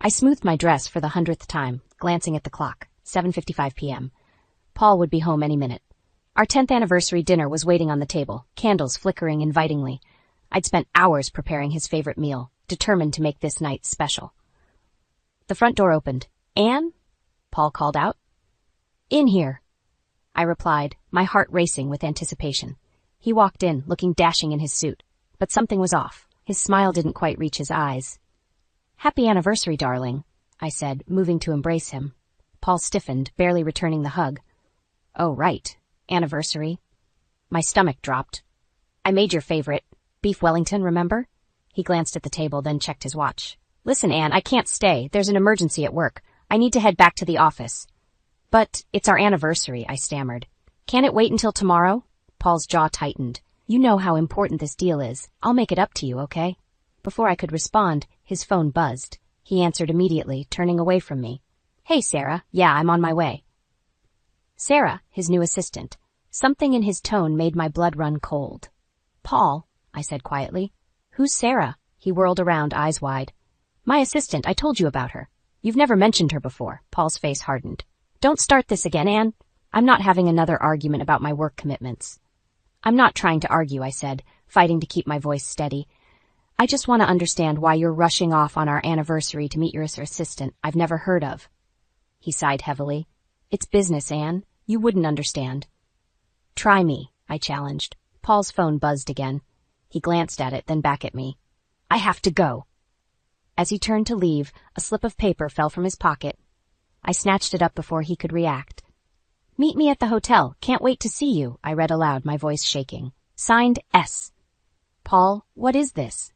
I smoothed my dress for the 100th time, glancing at the clock. 7:55 p.m. Paul would be home any minute. Our 10th anniversary dinner was waiting on the table, candles flickering invitingly. I'd spent hours preparing his favorite meal, determined to make this night special. The front door opened. "Anne?" Paul called out. "In here," I replied, my heart racing with anticipation. He walked in, looking dashing in his suit, but something was off. His smile didn't quite reach his eyes. "Happy anniversary, darling," I said, moving to embrace him. Paul stiffened, barely returning the hug. "Oh, right. Anniversary." My stomach dropped. "I made your favorite. Beef Wellington, remember?" He glanced at the table, then checked his watch. "Listen, Anne, I can't stay. There's an emergency at work. I need to head back to the office." "But it's our anniversary," I stammered. "Can't it wait until tomorrow?" Paul's jaw tightened. "You know how important this deal is. I'll make it up to you, okay?" Before I could respond, his phone buzzed. He answered immediately, turning away from me. "Hey, Sarah. Yeah, I'm on my way." Sarah, his new assistant. Something in his tone made my blood run cold. "Paul," I said quietly. "Who's Sarah?" He whirled around, eyes wide. "My assistant. I told you about her." "You've never mentioned her before." Paul's face hardened. "Don't start this again, Anne. I'm not having another argument about my work commitments." "I'm not trying to argue," I said, fighting to keep my voice steady. "I just want to understand why you're rushing off on our anniversary to meet your assistant I've never heard of." He sighed heavily. "It's business, Anne. You wouldn't understand." "Try me," I challenged. Paul's phone buzzed again. He glanced at it, then back at me. "I have to go." As he turned to leave, a slip of paper fell from his pocket. I snatched it up before he could react. "Meet me at the hotel. Can't wait to see you," I read aloud, my voice shaking. Signed, S. "Paul, what is this?"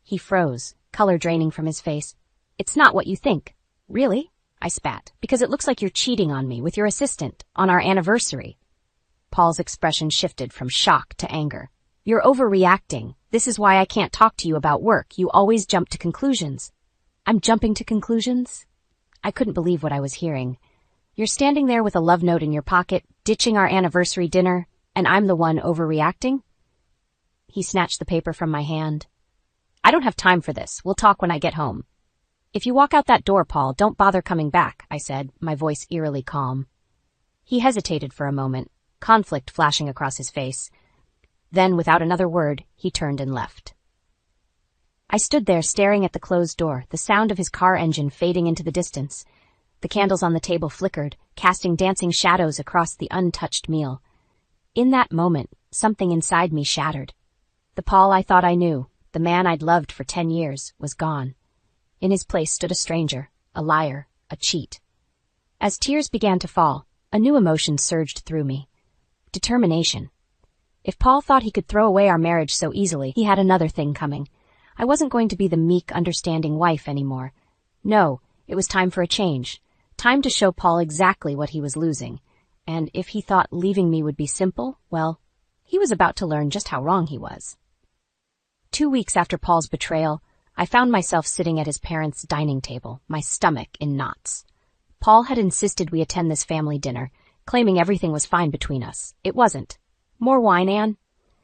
He froze, color draining from his face. "It's not what you think." "Really?" I spat. "Because it looks like you're cheating on me with your assistant on our anniversary." Paul's expression shifted from shock to anger. "You're overreacting. This is why I can't talk to you about work. You always jump to conclusions." "I'm jumping to conclusions?" I couldn't believe what I was hearing. "You're standing there with a love note in your pocket, ditching our anniversary dinner, and I'm the one overreacting?" He snatched the paper from my hand. "I don't have time for this. We'll talk when I get home." "If you walk out that door, Paul, don't bother coming back," I said, my voice eerily calm. He hesitated for a moment, conflict flashing across his face. Then, without another word, he turned and left. I stood there staring at the closed door, the sound of his car engine fading into the distance. The candles on the table flickered, casting dancing shadows across the untouched meal. In that moment, something inside me shattered. The Paul I thought I knew, the man I'd loved for 10 years, was gone. In his place stood a stranger, a liar, a cheat. As tears began to fall, a new emotion surged through me. Determination. If Paul thought he could throw away our marriage so easily, he had another thing coming. I wasn't going to be the meek, understanding wife anymore. No, it was time for a change. Time to show Paul exactly what he was losing. And if he thought leaving me would be simple, well, he was about to learn just how wrong he was. 2 weeks after Paul's betrayal, I found myself sitting at his parents' dining table, my stomach in knots. Paul had insisted we attend this family dinner, claiming everything was fine between us. It wasn't. "More wine, Anne?"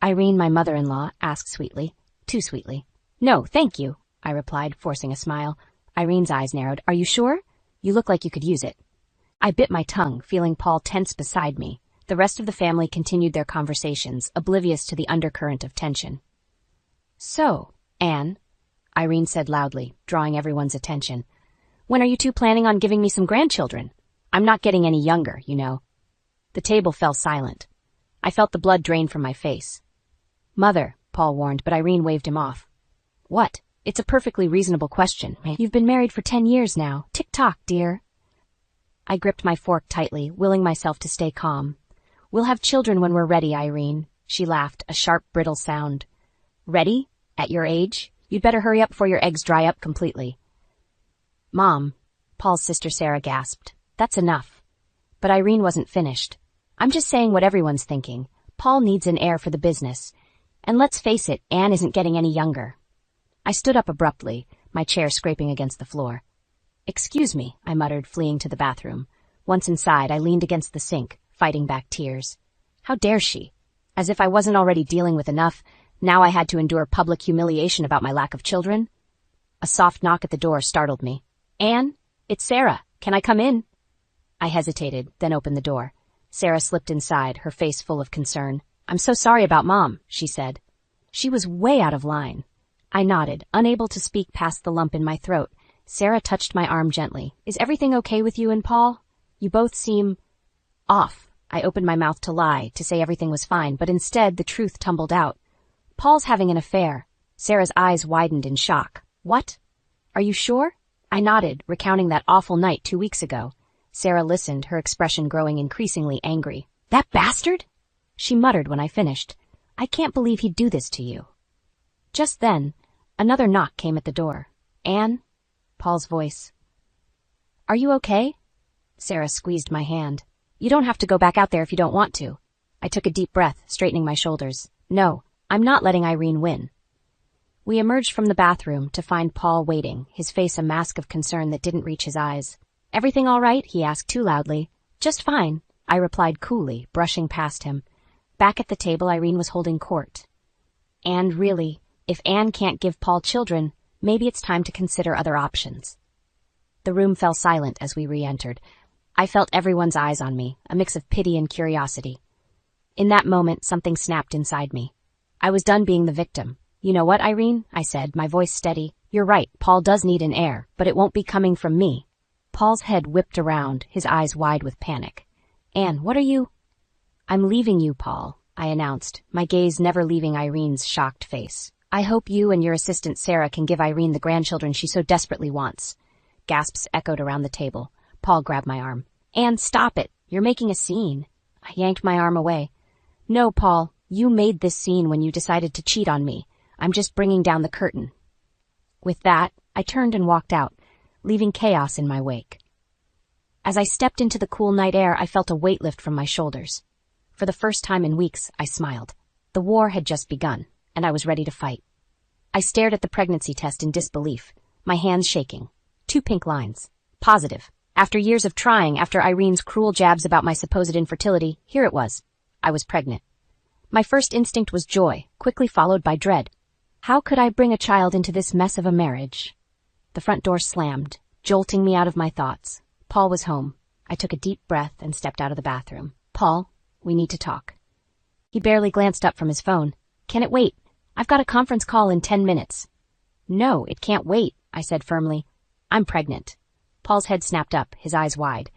Irene, my mother-in-law, asked sweetly. Too sweetly. "No, thank you," I replied, forcing a smile. Irene's eyes narrowed. "Are you sure? You look like you could use it." I bit my tongue, feeling Paul tense beside me. The rest of the family continued their conversations, oblivious to the undercurrent of tension. "So, Anne," Irene said loudly, drawing everyone's attention, "when are you two planning on giving me some grandchildren? I'm not getting any younger, you know." The table fell silent. I felt the blood drain from my face. "Mother," Paul warned, but Irene waved him off. "What? It's a perfectly reasonable question. You've been married for 10 years now. Tick-tock, dear." I gripped my fork tightly, willing myself to stay calm. "We'll have children when we're ready, Irene." She laughed, a sharp, brittle sound. "Ready? At your age? You'd better hurry up before your eggs dry up completely." "Mom," Paul's sister Sarah gasped. "That's enough." But Irene wasn't finished. "I'm just saying what everyone's thinking. Paul needs an heir for the business. And let's face it, Anne isn't getting any younger." I stood up abruptly, my chair scraping against the floor. "Excuse me," I muttered, fleeing to the bathroom. Once inside, I leaned against the sink, fighting back tears. How dare she? As if I wasn't already dealing with enough, now I had to endure public humiliation about my lack of children. A soft knock at the door startled me. Anne, it's Sarah. Can I come in? I hesitated, then opened the door. Sarah slipped inside, her face full of concern. I'm so sorry about Mom, she said. She was way out of line. I nodded, unable to speak past the lump in my throat. Sarah touched my arm gently. Is everything okay with you and Paul? You both seem off. I opened my mouth to lie, to say everything was fine, but instead the truth tumbled out. Paul's having an affair. Sarah's eyes widened in shock. What? Are you sure? I nodded, recounting that awful night 2 weeks ago. Sarah listened, her expression growing increasingly angry. That bastard? She muttered when I finished. I can't believe he'd do this to you. Just then, another knock came at the door. Anne? Paul's voice. Are you okay? Sarah squeezed my hand. You don't have to go back out there if you don't want to. I took a deep breath, straightening my shoulders. No, I'm not letting Irene win. We emerged from the bathroom to find Paul waiting, his face a mask of concern that didn't reach his eyes. Everything all right? He asked too loudly. Just fine, I replied coolly, brushing past him. Back at the table, Irene was holding court. And really, if Anne can't give Paul children, maybe it's time to consider other options. The room fell silent as we re-entered. I felt everyone's eyes on me, a mix of pity and curiosity. In that moment, something snapped inside me. I was done being the victim. You know what, Irene? I said, my voice steady. You're right, Paul does need an heir, but it won't be coming from me. Paul's head whipped around, his eyes wide with panic. Anne, what are you? I'm leaving you, Paul, I announced, my gaze never leaving Irene's shocked face. I hope you and your assistant Sarah can give Irene the grandchildren she so desperately wants. Gasps echoed around the table. Paul grabbed my arm. Anne, stop it. You're making a scene. I yanked my arm away. No, Paul, you made this scene when you decided to cheat on me. I'm just bringing down the curtain. With that, I turned and walked out, leaving chaos in my wake. As I stepped into the cool night air, I felt a weight lift from my shoulders. For the first time in weeks, I smiled. The war had just begun, and I was ready to fight. I stared at the pregnancy test in disbelief, my hands shaking. 2 pink lines. Positive. After years of trying, after Irene's cruel jabs about my supposed infertility, here it was. I was pregnant. My first instinct was joy, quickly followed by dread. How could I bring a child into this mess of a marriage? The front door slammed, jolting me out of my thoughts. Paul was home. I took a deep breath and stepped out of the bathroom. Paul, we need to talk. He barely glanced up from his phone. Can it wait? I've got a conference call in 10 minutes. No, it can't wait, I said firmly. I'm pregnant. Paul's head snapped up, his eyes wide.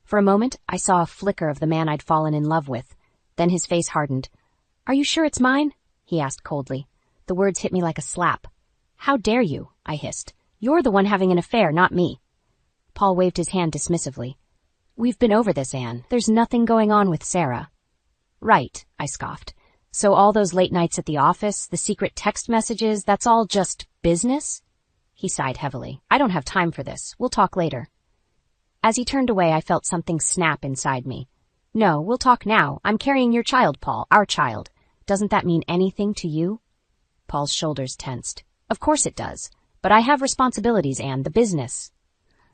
For a moment, I saw a flicker of the man I'd fallen in love with. Then his face hardened. Are you sure it's mine? He asked coldly. The words hit me like a slap. How dare you? I hissed. You're the one having an affair, not me. Paul waved his hand dismissively. We've been over this, Anne. There's nothing going on with Sarah. Right, I scoffed. So all those late nights at the office, the secret text messages, that's all just business? He sighed heavily. I don't have time for this. We'll talk later. As he turned away, I felt something snap inside me. No, we'll talk now. I'm carrying your child, Paul, our child. Doesn't that mean anything to you? Paul's shoulders tensed. Of course it does. But I have responsibilities, Anne. The business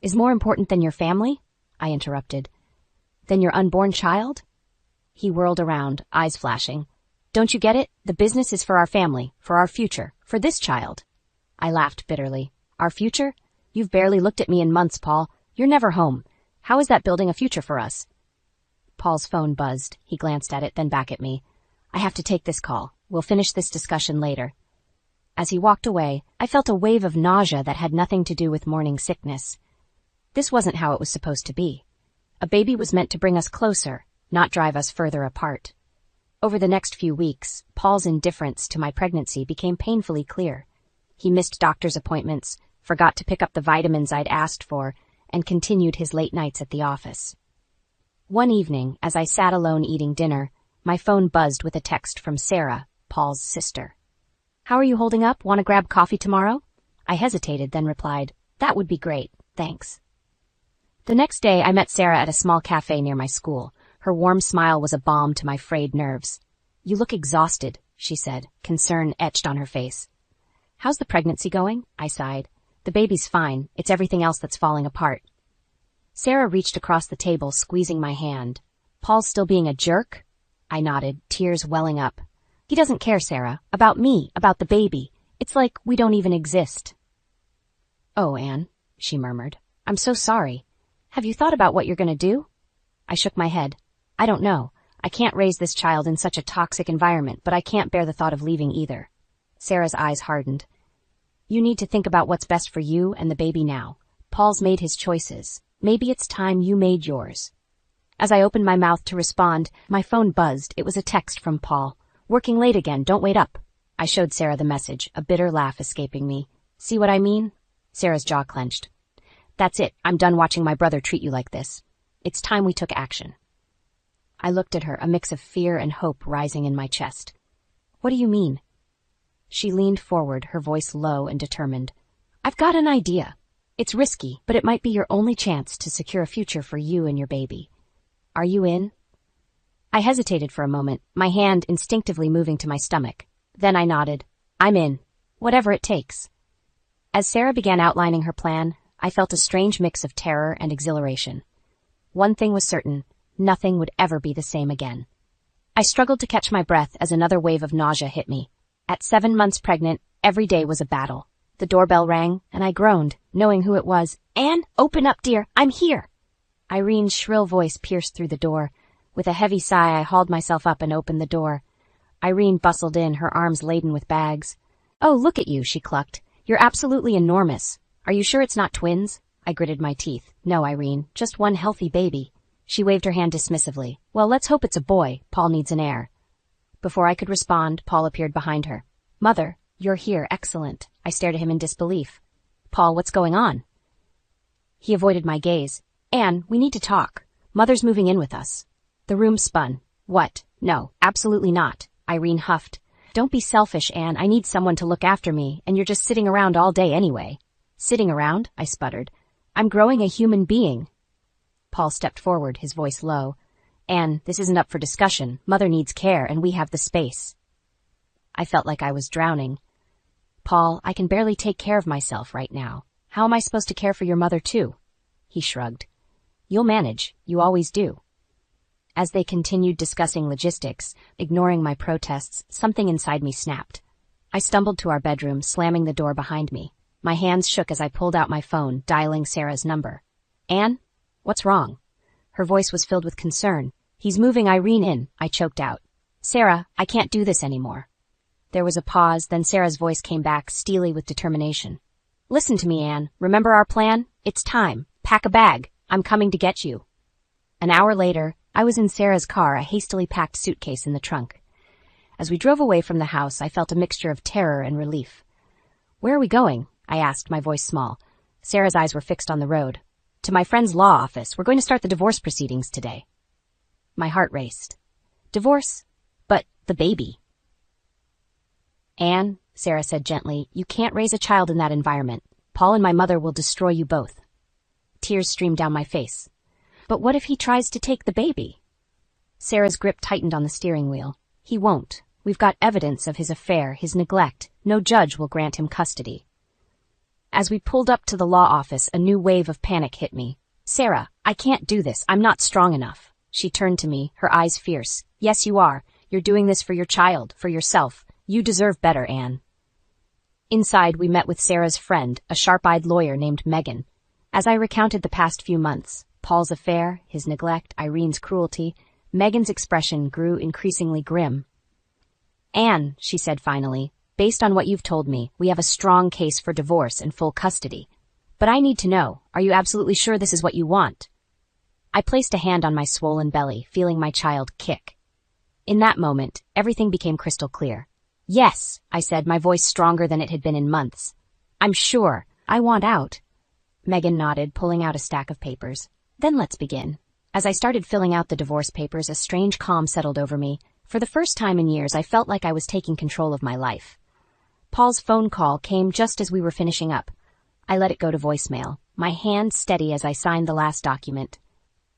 is more important than your family? I interrupted. Than your unborn child? He whirled around, eyes flashing. Don't you get it? The business is for our family, for our future, for this child. I laughed bitterly. Our future? You've barely looked at me in months, Paul. You're never home. How is that building a future for us? Paul's phone buzzed. He glanced at it, then back at me. I have to take this call. We'll finish this discussion later. As he walked away, I felt a wave of nausea that had nothing to do with morning sickness. This wasn't how it was supposed to be. A baby was meant to bring us closer, not drive us further apart. Over the next few weeks, Paul's indifference to my pregnancy became painfully clear. He missed doctor's appointments, forgot to pick up the vitamins I'd asked for, and continued his late nights at the office. One evening, as I sat alone eating dinner, my phone buzzed with a text from Sarah, Paul's sister. How are you holding up? Want to grab coffee tomorrow? I hesitated, then replied, That would be great, thanks. The next day, I met Sarah at a small cafe near my school. Her warm smile was a balm to my frayed nerves. You look exhausted, she said, concern etched on her face. How's the pregnancy going? I sighed. The baby's fine. It's everything else that's falling apart. Sarah reached across the table, squeezing my hand. Paul's still being a jerk? I nodded, tears welling up. He doesn't care, Sarah. About me, about the baby. It's like we don't even exist. Oh, Anne, she murmured. I'm so sorry. Have you thought about what you're gonna do? I shook my head. I don't know. I can't raise this child in such a toxic environment, but I can't bear the thought of leaving either. Sarah's eyes hardened. You need to think about what's best for you and the baby now. Paul's made his choices. Maybe it's time you made yours. As I opened my mouth to respond, my phone buzzed. It was a text from Paul. Working late again, don't wait up. I showed Sarah the message, a bitter laugh escaping me. See what I mean? Sarah's jaw clenched. That's it. I'm done watching my brother treat you like this. It's time we took action. I looked at her, a mix of fear and hope rising in my chest. What do you mean? She leaned forward, her voice low and determined. I've got an idea. It's risky, but it might be your only chance to secure a future for you and your baby. Are you in? I hesitated for a moment, my hand instinctively moving to my stomach. Then I nodded. I'm in. Whatever it takes. As Sarah began outlining her plan, I felt a strange mix of terror and exhilaration. One thing was certain. Nothing would ever be the same again. I struggled to catch my breath as another wave of nausea hit me. At 7 months pregnant, every day was a battle. The doorbell rang, and I groaned, knowing who it was. Anne, open up, dear. I'm here. Irene's shrill voice pierced through the door. With a heavy sigh, I hauled myself up and opened the door. Irene bustled in, her arms laden with bags. Oh, look at you, she clucked. You're absolutely enormous. Are you sure it's not twins? I gritted my teeth. No, Irene, just one healthy baby. She waved her hand dismissively. Well, let's hope it's a boy. Paul needs an heir. Before I could respond, Paul appeared behind her. Mother, you're here. Excellent. I stared at him in disbelief. Paul, what's going on? He avoided my gaze. Anne, we need to talk. Mother's moving in with us. The room spun. What? No, absolutely not. Irene huffed. Don't be selfish, Anne. I need someone to look after me, and you're just sitting around all day anyway. Sitting around? I sputtered. I'm growing a human being. Paul stepped forward, his voice low. Anne, this isn't up for discussion. Mother needs care, and we have the space. I felt like I was drowning. Paul, I can barely take care of myself right now. How am I supposed to care for your mother, too? He shrugged. You'll manage. You always do. As they continued discussing logistics, ignoring my protests, something inside me snapped. I stumbled to our bedroom, slamming the door behind me. My hands shook as I pulled out my phone, dialing Sarah's number. Anne? What's wrong? Her voice was filled with concern. He's moving Irene in, I choked out. Sarah, I can't do this anymore. There was a pause, then Sarah's voice came back, steely with determination. Listen to me, Anne. Remember our plan? It's time. Pack a bag. I'm coming to get you. An hour later, I was in Sarah's car, a hastily packed suitcase in the trunk. As we drove away from the house, I felt a mixture of terror and relief. Where are we going? I asked, my voice small. Sarah's eyes were fixed on the road. To my friend's law office. We're going to start the divorce proceedings today. My heart raced. Divorce? But the baby. Anne, Sarah said gently, you can't raise a child in that environment. Paul and my mother will destroy you both. Tears streamed down my face. But what if he tries to take the baby? Sarah's grip tightened on the steering wheel. He won't. We've got evidence of his affair, his neglect. No judge will grant him custody. As we pulled up to the law office, a new wave of panic hit me. Sarah, I can't do this. I'm not strong enough. She turned to me, her eyes fierce. Yes, you are. You're doing this for your child, for yourself. You deserve better, Anne. Inside, we met with Sarah's friend, a sharp-eyed lawyer named Megan. As I recounted the past few months, Paul's affair, his neglect, Irene's cruelty, Megan's expression grew increasingly grim. Anne, she said finally, based on what you've told me, we have a strong case for divorce and full custody. But I need to know, are you absolutely sure this is what you want? I placed a hand on my swollen belly, feeling my child kick. In that moment, everything became crystal clear. Yes, I said, my voice stronger than it had been in months. I'm sure. I want out. Megan nodded, pulling out a stack of papers. Then let's begin. As I started filling out the divorce papers, a strange calm settled over me. For the first time in years, I felt like I was taking control of my life. Paul's phone call came just as we were finishing up. I let it go to voicemail, my hand steady as I signed the last document.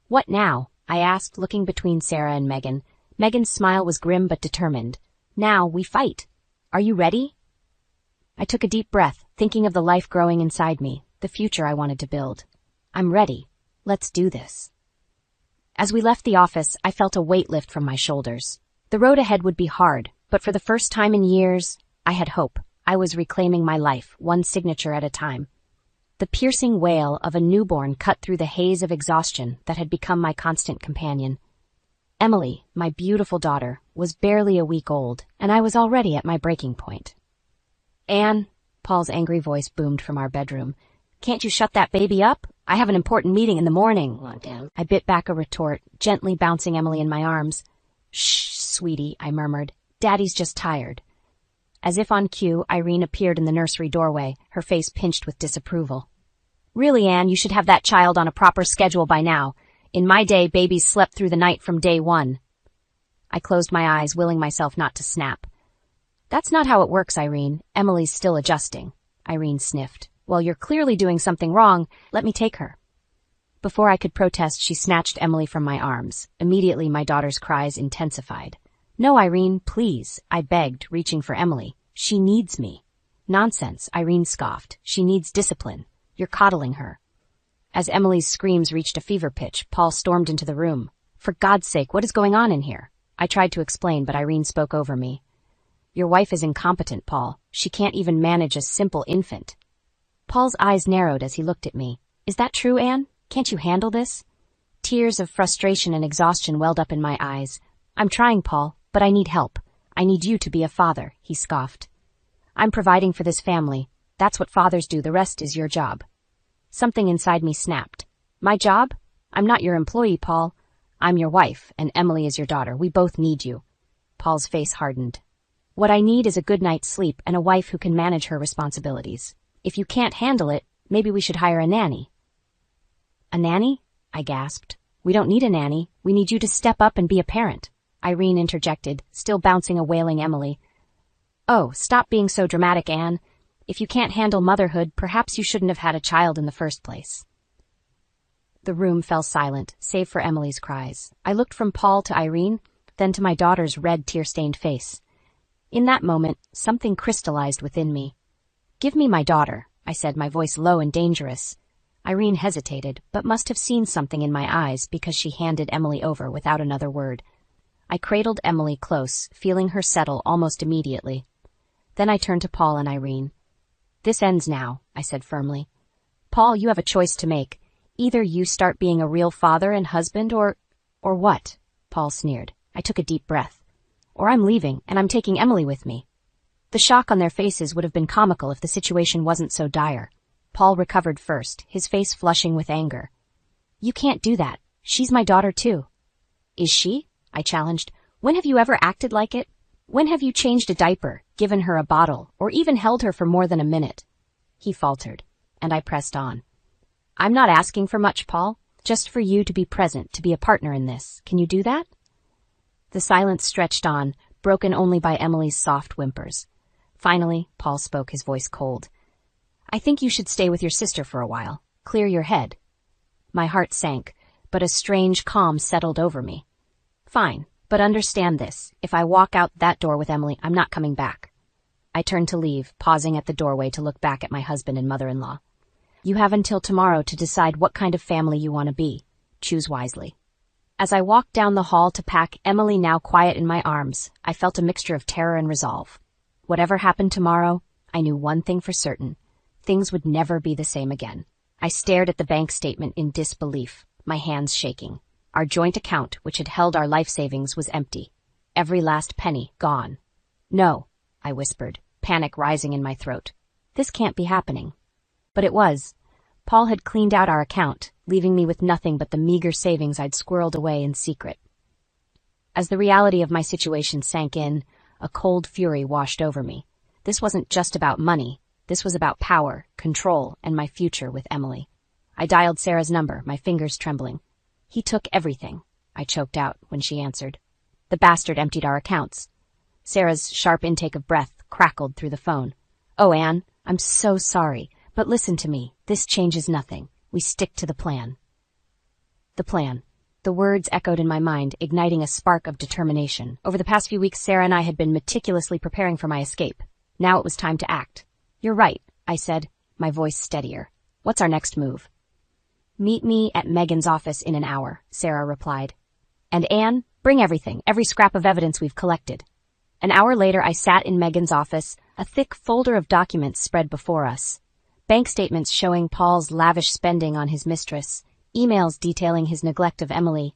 What now? I asked, looking between Sarah and Megan. Megan's smile was grim but determined. Now we fight. Are you ready? I took a deep breath, thinking of the life growing inside me, the future I wanted to build. I'm ready. Let's do this. As we left the office, I felt a weight lift from my shoulders. The road ahead would be hard, but for the first time in years, I had hope. I was reclaiming my life, one signature at a time. The piercing wail of a newborn cut through the haze of exhaustion that had become my constant companion. Emily, my beautiful daughter, was barely a week old, and I was already at my breaking point. "Anne," Paul's angry voice boomed from our bedroom, "can't you shut that baby up? I have an important meeting in the morning." I bit back a retort, gently bouncing Emily in my arms. "Shh, sweetie," I murmured. "Daddy's just tired." As if on cue, Irene appeared in the nursery doorway, her face pinched with disapproval. "Really, Anne, you should have that child on a proper schedule by now. In my day, babies slept through the night from day one." I closed my eyes, willing myself not to snap. "That's not how it works, Irene. Emily's still adjusting." Irene sniffed. "Well, you're clearly doing something wrong. Let me take her." Before I could protest, she snatched Emily from my arms. Immediately, my daughter's cries intensified. "No, Irene, please," I begged, reaching for Emily. "She needs me." "Nonsense," Irene scoffed. "She needs discipline. You're coddling her." As Emily's screams reached a fever pitch, Paul stormed into the room. "For God's sake, what is going on in here?" I tried to explain, but Irene spoke over me. "Your wife is incompetent, Paul. She can't even manage a simple infant." Paul's eyes narrowed as he looked at me. "Is that true, Anne? Can't you handle this?" Tears of frustration and exhaustion welled up in my eyes. "I'm trying, Paul, but I need help. I need you to be a father," he scoffed. "I'm providing for this family. That's what fathers do. The rest is your job." Something inside me snapped. "My job? I'm not your employee, Paul. I'm your wife, and Emily is your daughter. We both need you." Paul's face hardened. "What I need is a good night's sleep and a wife who can manage her responsibilities. If you can't handle it, maybe we should hire a nanny." "A nanny?" I gasped. "We don't need a nanny. We need you to step up and be a parent," Irene interjected, still bouncing a wailing Emily. "Oh, stop being so dramatic, Anne. If you can't handle motherhood, perhaps you shouldn't have had a child in the first place." The room fell silent, save for Emily's cries. I looked from Paul to Irene, then to my daughter's red, tear-stained face. In that moment, something crystallized within me. "Give me my daughter," I said, my voice low and dangerous. Irene hesitated, but must have seen something in my eyes because she handed Emily over without another word. I cradled Emily close, feeling her settle almost immediately. Then I turned to Paul and Irene. "This ends now," I said firmly. "Paul, you have a choice to make. Either you start being a real father and husband or what?" Paul sneered. I took a deep breath. "Or I'm leaving, and I'm taking Emily with me." The shock on their faces would have been comical if the situation wasn't so dire. Paul recovered first, his face flushing with anger. "You can't do that. She's my daughter too." "Is she?" I challenged. "When have you ever acted like it? When have you changed a diaper, given her a bottle, or even held her for more than a minute?" He faltered, and I pressed on. "I'm not asking for much, Paul. Just for you to be present, to be a partner in this. Can you do that?" The silence stretched on, broken only by Emily's soft whimpers. Finally, Paul spoke, his voice cold. "I think you should stay with your sister for a while. Clear your head." My heart sank, but a strange calm settled over me. "Fine, but understand this. If I walk out that door with Emily, I'm not coming back." I turned to leave, pausing at the doorway to look back at my husband and mother-in-law. "You have until tomorrow to decide what kind of family you want to be. Choose wisely." As I walked down the hall to pack Emily, now quiet in my arms, I felt a mixture of terror and resolve. Whatever happened tomorrow, I knew one thing for certain. Things would never be the same again. I stared at the bank statement in disbelief, my hands shaking. Our joint account, which had held our life savings, was empty. Every last penny gone. "No," I whispered, panic rising in my throat. "This can't be happening." But it was. Paul had cleaned out our account, leaving me with nothing but the meager savings I'd squirreled away in secret. As the reality of my situation sank in, a cold fury washed over me. This wasn't just about money. This was about power, control, and my future with Emily. I dialed Sarah's number, my fingers trembling. "He took everything," I choked out when she answered. "The bastard emptied our accounts." Sarah's sharp intake of breath crackled through the phone. "Oh, Anne, I'm so sorry, but listen to me. This changes nothing. We stick to the plan." The plan. The words echoed in my mind, igniting a spark of determination. Over the past few weeks, Sarah and I had been meticulously preparing for my escape. Now it was time to act. "You're right," I said, my voice steadier. "What's our next move?" "Meet me at Megan's office in an hour," Sarah replied. "And Anne, bring everything, every scrap of evidence we've collected." An hour later, I sat in Megan's office, a thick folder of documents spread before us. Bank statements showing Paul's lavish spending on his mistress, emails detailing his neglect of Emily,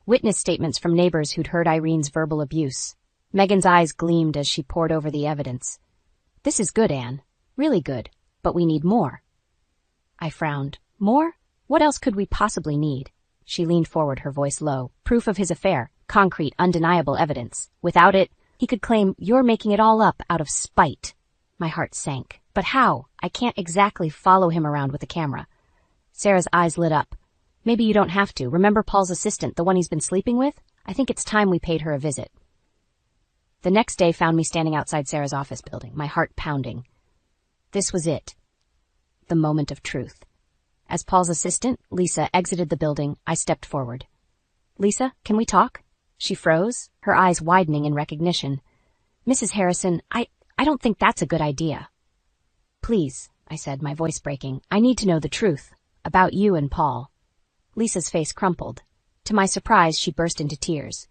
witness statements from neighbors who'd heard Irene's verbal abuse. Megan's eyes gleamed as she pored over the evidence. This is good, Anne. Really good. But we need more. I frowned. More? What else could we possibly need? She leaned forward, her voice low. Proof of his affair. Concrete, undeniable evidence. Without it, he could claim you're making it all up out of spite. My heart sank. But how? I can't exactly follow him around with a camera. Sarah's eyes lit up. Maybe you don't have to. Remember Paul's assistant, the one he's been sleeping with? I think it's time we paid her a visit. The next day found me standing outside Sarah's office building, my heart pounding. This was it. The moment of truth. As Paul's assistant, Lisa, exited the building, I stepped forward. Lisa, can we talk? She froze, her eyes widening in recognition. Mrs. Harrison, I don't think that's a good idea. Please, I said, my voice breaking. I need to know the truth. About you and Paul. Lisa's face crumpled. To my surprise, she burst into tears.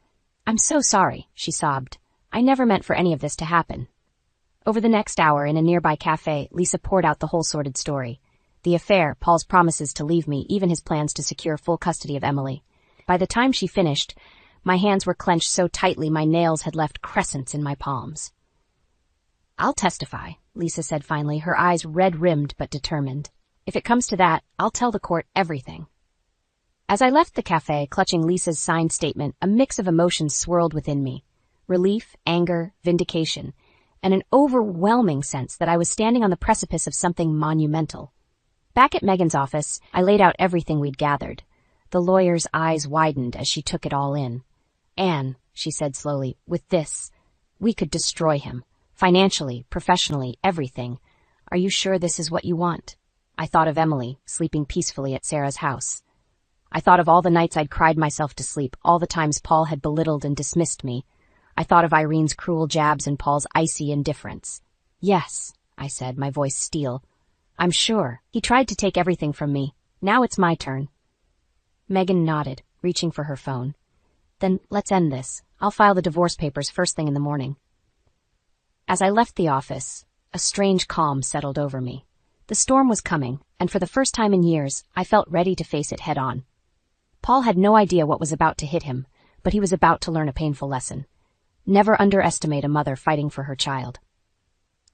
I'm so sorry, she sobbed. I never meant for any of this to happen. Over the next hour, in a nearby cafe, Lisa poured out the whole sordid story. The affair, Paul's promises to leave me, even his plans to secure full custody of Emily. By the time she finished, my hands were clenched so tightly my nails had left crescents in my palms. I'll testify, Lisa said finally, her eyes red-rimmed but determined. If it comes to that, I'll tell the court everything. As I left the cafe, clutching Lisa's signed statement, a mix of emotions swirled within me. Relief, anger, vindication, and an overwhelming sense that I was standing on the precipice of something monumental. Back at Megan's office, I laid out everything we'd gathered. The lawyer's eyes widened as she took it all in. Anne, she said slowly, with this, we could destroy him. Financially, professionally, everything. Are you sure this is what you want? I thought of Emily, sleeping peacefully at Sarah's house. I thought of all the nights I'd cried myself to sleep, all the times Paul had belittled and dismissed me. I thought of Irene's cruel jabs and Paul's icy indifference. Yes, I said, my voice steel. I'm sure. He tried to take everything from me. Now it's my turn. Megan nodded, reaching for her phone. Then let's end this. I'll file the divorce papers first thing in the morning. As I left the office, a strange calm settled over me. The storm was coming, and for the first time in years, I felt ready to face it head on. Paul had no idea what was about to hit him, but he was about to learn a painful lesson. Never underestimate a mother fighting for her child.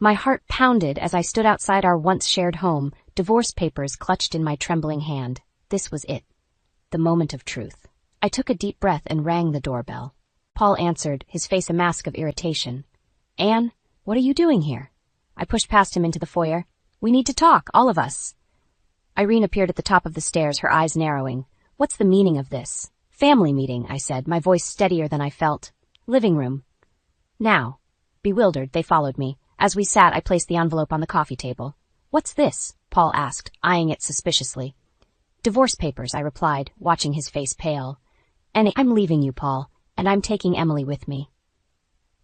My heart pounded as I stood outside our once-shared home, divorce papers clutched in my trembling hand. This was it. The moment of truth. I took a deep breath and rang the doorbell. Paul answered, his face a mask of irritation. Anne, what are you doing here? I pushed past him into the foyer. We need to talk, all of us. Irene appeared at the top of the stairs, her eyes narrowing. What's the meaning of this? Family meeting, I said, my voice steadier than I felt. Living room. Now. Bewildered, they followed me. As we sat, I placed the envelope on the coffee table. What's this? Paul asked, eyeing it suspiciously. Divorce papers, I replied, watching his face pale. And I'm leaving you, Paul, and I'm taking Emily with me.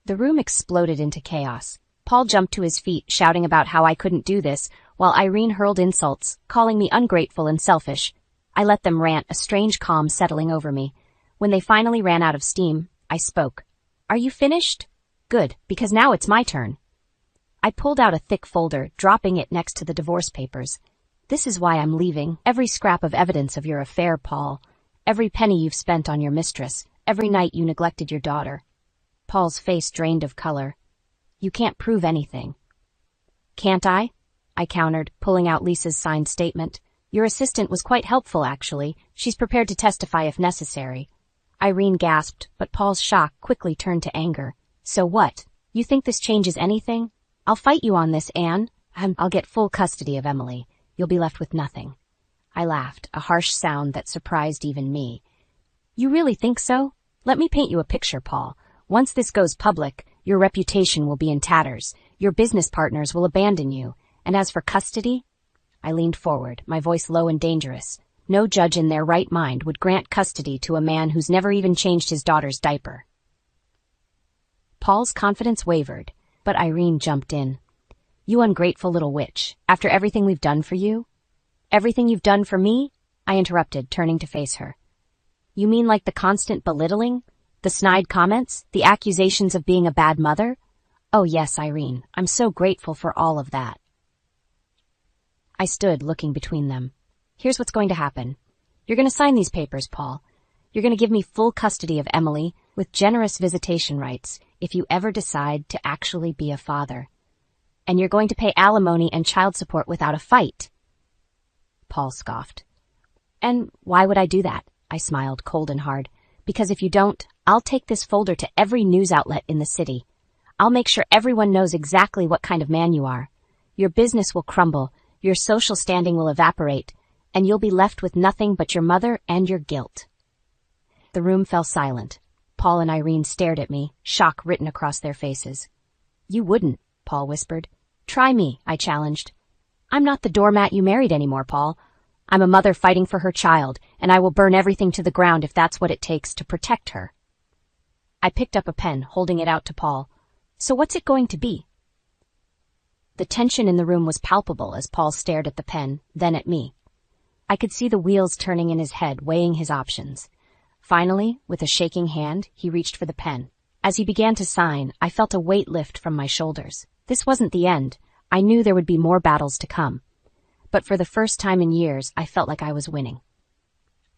The room exploded into chaos. Paul jumped to his feet, shouting about how I couldn't do this, while Irene hurled insults, calling me ungrateful and selfish. I let them rant, a strange calm settling over me. When they finally ran out of steam, I spoke. Are you finished? Good, because now it's my turn. I pulled out a thick folder, dropping it next to the divorce papers. This is why I'm leaving. Every scrap of evidence of your affair, Paul. Every penny you've spent on your mistress. Every night you neglected your daughter. Paul's face drained of color. You can't prove anything. Can't I? I countered, pulling out Lisa's signed statement. Your assistant was quite helpful, actually. She's prepared to testify if necessary. Irene gasped, but Paul's shock quickly turned to anger. So what? You think this changes anything? I'll fight you on this, Anne. I'll get full custody of Emily. You'll be left with nothing. I laughed, a harsh sound that surprised even me. You really think so? Let me paint you a picture, Paul. Once this goes public, your reputation will be in tatters. Your business partners will abandon you. And as for custody? I leaned forward, my voice low and dangerous. No judge in their right mind would grant custody to a man who's never even changed his daughter's diaper. Paul's confidence wavered, but Irene jumped in. You ungrateful little witch. After everything we've done for you? Everything you've done for me? I interrupted, turning to face her. You mean like the constant belittling? The snide comments? The accusations of being a bad mother? Oh yes, Irene, I'm so grateful for all of that. I stood, looking between them. Here's what's going to happen. You're going to sign these papers, Paul. You're going to give me full custody of Emily with generous visitation rights if you ever decide to actually be a father. And you're going to pay alimony and child support without a fight. Paul scoffed. And why would I do that? I smiled, cold and hard. Because if you don't, I'll take this folder to every news outlet in the city. I'll make sure everyone knows exactly what kind of man you are. Your business will crumble, your social standing will evaporate, and you'll be left with nothing but your mother and your guilt. The room fell silent. Paul and Irene stared at me, shock written across their faces. You wouldn't, Paul whispered. Try me, I challenged. I'm not the doormat you married anymore, Paul. I'm a mother fighting for her child, and I will burn everything to the ground if that's what it takes to protect her. I picked up a pen, holding it out to Paul. So what's it going to be? The tension in the room was palpable as Paul stared at the pen, then at me. I could see the wheels turning in his head, weighing his options. Finally, with a shaking hand, he reached for the pen. As he began to sign, I felt a weight lift from my shoulders. This wasn't the end. I knew there would be more battles to come. But for the first time in years, I felt like I was winning.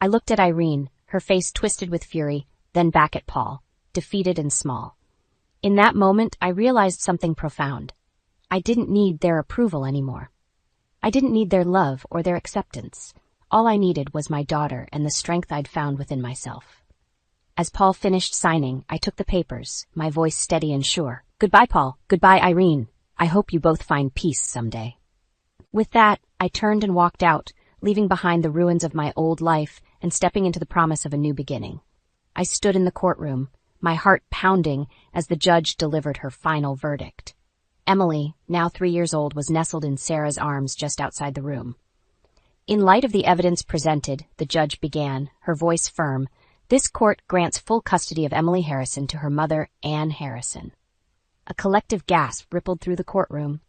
I looked at Irene, her face twisted with fury, then back at Paul, defeated and small. In that moment, I realized something profound. I didn't need their approval anymore. I didn't need their love or their acceptance. All I needed was my daughter and the strength I'd found within myself. As Paul finished signing, I took the papers, my voice steady and sure. Goodbye, Paul. Goodbye, Irene. I hope you both find peace someday. With that, I turned and walked out, leaving behind the ruins of my old life and stepping into the promise of a new beginning. I stood in the courtroom, my heart pounding as the judge delivered her final verdict. Emily, now 3 years old, was nestled in Sarah's arms just outside the room. In light of the evidence presented, the judge began, her voice firm, this court grants full custody of Emily Harrison to her mother, Anne Harrison. A collective gasp rippled through the courtroom.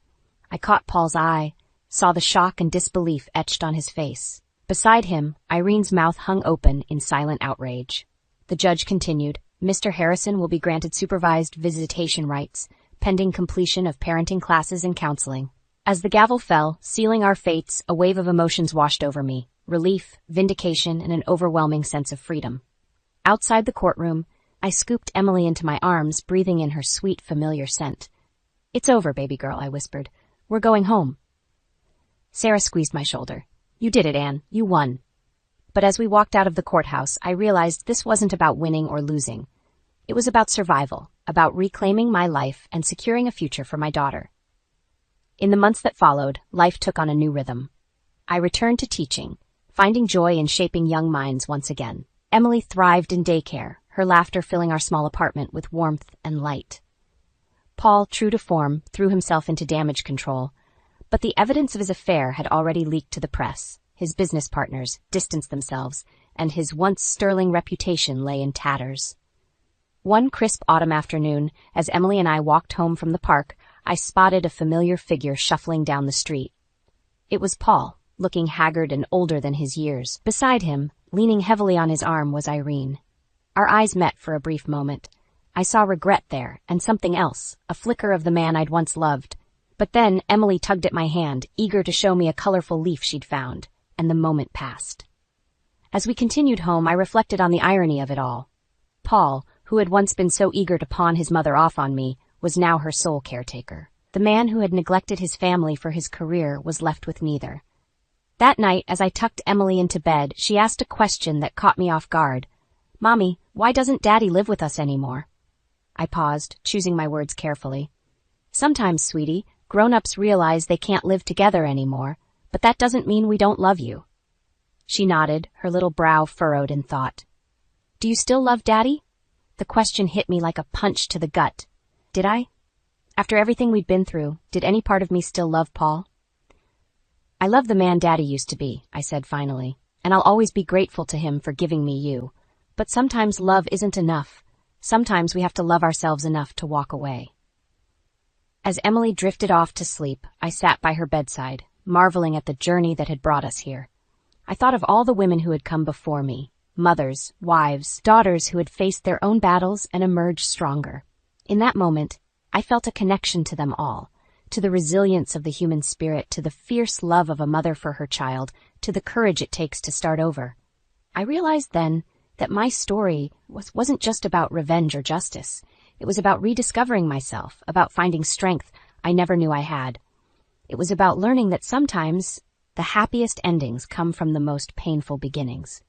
I caught Paul's eye, saw the shock and disbelief etched on his face. Beside him, Irene's mouth hung open in silent outrage. The judge continued, Mr. Harrison will be granted supervised visitation rights, pending completion of parenting classes and counseling. As the gavel fell, sealing our fates, a wave of emotions washed over me. Relief, vindication, and an overwhelming sense of freedom. Outside the courtroom, I scooped Emily into my arms, breathing in her sweet, familiar scent. It's over, baby girl, I whispered. We're going home. Sarah squeezed my shoulder. You did it, Anne. You won. But as we walked out of the courthouse, I realized this wasn't about winning or losing. It was about survival, about reclaiming my life and securing a future for my daughter. In the months that followed, life took on a new rhythm. I returned to teaching, finding joy in shaping young minds once again. Emily thrived in daycare, her laughter filling our small apartment with warmth and light. Paul, true to form, threw himself into damage control, but the evidence of his affair had already leaked to the press. His business partners distanced themselves, and his once sterling reputation lay in tatters. One crisp autumn afternoon, as Emily and I walked home from the park, I spotted a familiar figure shuffling down the street. It was Paul, looking haggard and older than his years. Beside him, leaning heavily on his arm, was Irene. Our eyes met for a brief moment. I saw regret there, and something else, a flicker of the man I'd once loved. But then Emily tugged at my hand, eager to show me a colorful leaf she'd found, and the moment passed. As we continued home, I reflected on the irony of it all. Paul, who had once been so eager to pawn his mother off on me, was now her sole caretaker. The man who had neglected his family for his career was left with neither. That night, as I tucked Emily into bed, she asked a question that caught me off guard. Mommy, why doesn't Daddy live with us anymore? I paused, choosing my words carefully. Sometimes, sweetie, grown-ups realize they can't live together anymore, but that doesn't mean we don't love you. She nodded, her little brow furrowed in thought. Do you still love Daddy? The question hit me like a punch to the gut. Did I? After everything we'd been through, did any part of me still love Paul? I love the man Daddy used to be, I said finally, and I'll always be grateful to him for giving me you. But sometimes love isn't enough. Sometimes we have to love ourselves enough to walk away. As Emily drifted off to sleep, I sat by her bedside, marveling at the journey that had brought us here. I thought of all the women who had come before me, mothers, wives, daughters who had faced their own battles and emerged stronger. In that moment, I felt a connection to them all, to the resilience of the human spirit, to the fierce love of a mother for her child, to the courage it takes to start over. I realized then that my story wasn't just about revenge or justice. It was about rediscovering myself, about finding strength I never knew I had. It was about learning that sometimes the happiest endings come from the most painful beginnings.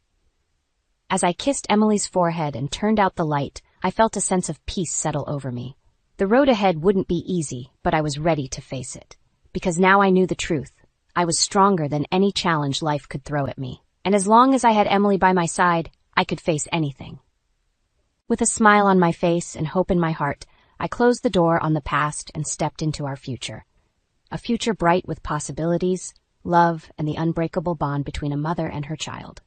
As I kissed Emily's forehead and turned out the light, I felt a sense of peace settle over me. The road ahead wouldn't be easy, but I was ready to face it. Because now I knew the truth. I was stronger than any challenge life could throw at me. And as long as I had Emily by my side, I could face anything. With a smile on my face and hope in my heart, I closed the door on the past and stepped into our future. A future bright with possibilities, love, and the unbreakable bond between a mother and her child.